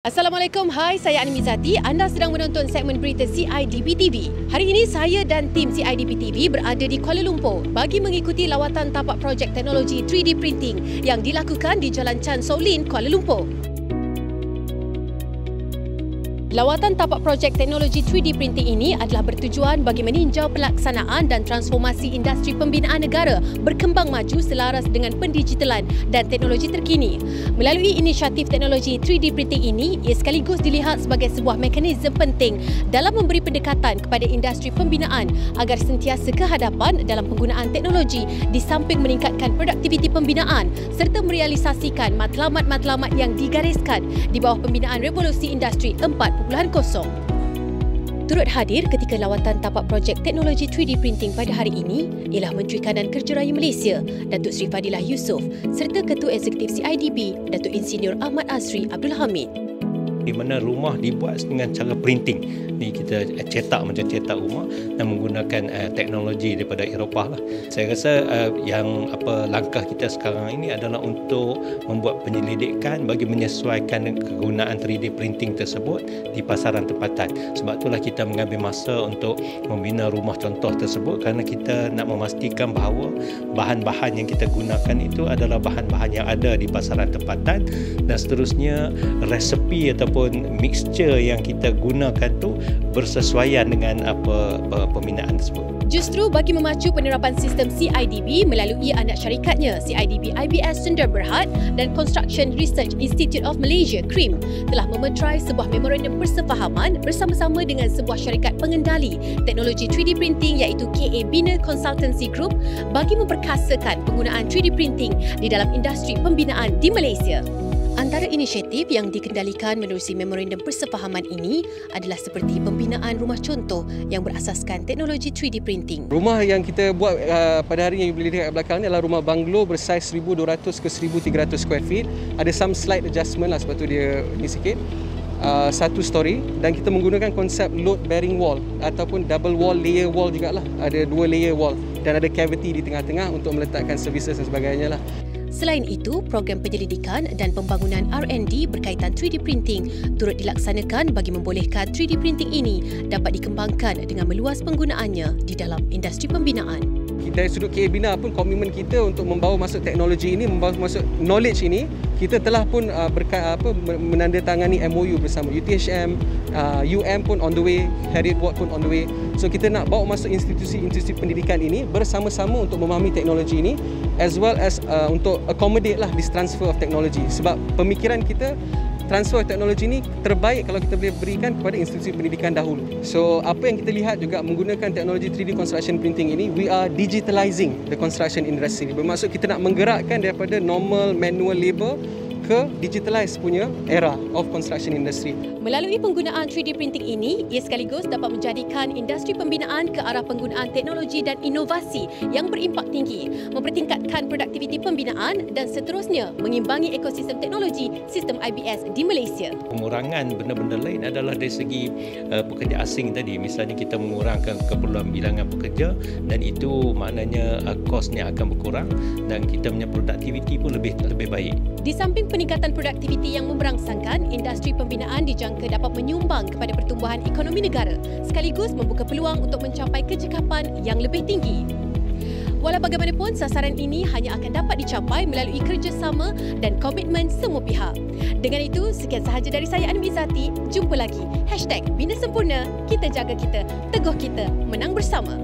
Assalamualaikum, hai, saya Ani Mizati. Anda sedang menonton segmen berita CIDB TV. Hari ini saya dan tim CIDB TV berada di Kuala Lumpur bagi mengikuti lawatan tapak projek teknologi 3D printing yang dilakukan di Jalan Chan Sow Lin, Kuala Lumpur. Lawatan tapak projek teknologi 3D printing ini adalah bertujuan bagi meninjau pelaksanaan dan transformasi industri pembinaan negara berkembang maju selaras dengan pendigitalan dan teknologi terkini. Melalui inisiatif teknologi 3D printing ini, ia sekaligus dilihat sebagai sebuah mekanisme penting dalam memberi pendekatan kepada industri pembinaan agar sentiasa ke hadapan dalam penggunaan teknologi di samping meningkatkan produktiviti pembinaan serta merealisasikan matlamat-matlamat yang digariskan di bawah pembinaan revolusi industri 4.0. Turut hadir ketika lawatan tapak projek teknologi 3D printing pada hari ini ialah Menteri Kanan Kerja Raya Malaysia, Datuk Seri Fadilah Yusof, serta Ketua Eksekutif CIDB, Datuk Insinyur Ahmad Azri Abdul Hamid. Di mana rumah dibuat dengan cara printing. Ni kita cetak macam cetak rumah dan menggunakan teknologi daripada Eropah lah. Saya rasa langkah kita sekarang ini adalah untuk membuat penyelidikan bagi menyesuaikan kegunaan 3D printing tersebut di pasaran tempatan. Sebab itulah kita mengambil masa untuk membina rumah contoh tersebut kerana kita nak memastikan bahawa bahan-bahan yang kita gunakan itu adalah bahan-bahan yang ada di pasaran tempatan dan seterusnya resepi ataupun mixture yang kita gunakan tu bersesuaian dengan pembinaan tersebut. Justru bagi memacu penerapan sistem CIDB melalui anak syarikatnya CIDB IBS Sdn Bhd dan Construction Research Institute of Malaysia (CRIM) telah memeterai sebuah memorandum persefahaman bersama-sama dengan sebuah syarikat pengendali teknologi 3D printing iaitu KA Bina Consultancy Group bagi memperkasakan penggunaan 3D printing di dalam industri pembinaan di Malaysia. Antara inisiatif yang dikendalikan menerusi memorandum persefahaman ini adalah seperti pembinaan rumah contoh yang berasaskan teknologi 3D printing. Rumah yang kita buat pada hari ini yang boleh lihat kat belakang ni adalah rumah banglo bersaiz 1,200 ke 1,300 square feet. Ada some slight adjustment lah sebab tu dia ni sikit. Satu story dan kita menggunakan konsep load bearing wall ataupun double wall layer wall jugalah. Ada 2 layer wall dan ada cavity di tengah-tengah untuk meletakkan services dan sebagainya lah. Selain itu, program penyelidikan dan pembangunan R&D berkaitan 3D printing turut dilaksanakan bagi membolehkan 3D printing ini dapat dikembangkan dengan meluas penggunaannya di dalam industri pembinaan. Dari sudut KA Bina pun komitmen kita untuk membawa masuk teknologi ini, membawa masuk knowledge ini, kita telah pun menandatangani MOU bersama UTHM, UM pun on the way, Harriet Ward pun on the way. So kita nak bawa masuk institusi-institusi pendidikan ini bersama-sama untuk memahami teknologi ini as well as untuk accommodate lah this transfer of technology. Sebab pemikiran kita transfer teknologi ini terbaik kalau kita boleh berikan kepada institusi pendidikan dahulu. So apa yang kita lihat juga menggunakan teknologi 3D construction printing ini, we are digitalizing the construction industry. Bermaksud kita nak menggerakkan daripada normal manual labour ke digitalize punya era of construction industry. Melalui penggunaan 3D printing ini, ia sekaligus dapat menjadikan industri pembinaan ke arah penggunaan teknologi dan inovasi yang berimpak tinggi, mempertingkatkan produktiviti pembinaan dan seterusnya mengimbangi ekosistem teknologi sistem IBS di Malaysia. Pengurangan benda-benda lain adalah dari segi pekerja asing tadi. Misalnya kita mengurangkan keperluan bilangan pekerja dan itu maknanya kosnya akan berkurang dan kita punya produktiviti pun lebih baik. Di samping peningkatan produktiviti yang memberangsangkan, industri pembinaan dijangka dapat menyumbang kepada pertumbuhan ekonomi negara sekaligus membuka peluang untuk mencapai kecekapan yang lebih tinggi. Walau bagaimanapun, sasaran ini hanya akan dapat dicapai melalui kerjasama dan komitmen semua pihak. Dengan itu, sekian sahaja dari saya Ani Mizati. Jumpa lagi. #Bina Sempurna, kita jaga kita, teguh kita, menang bersama.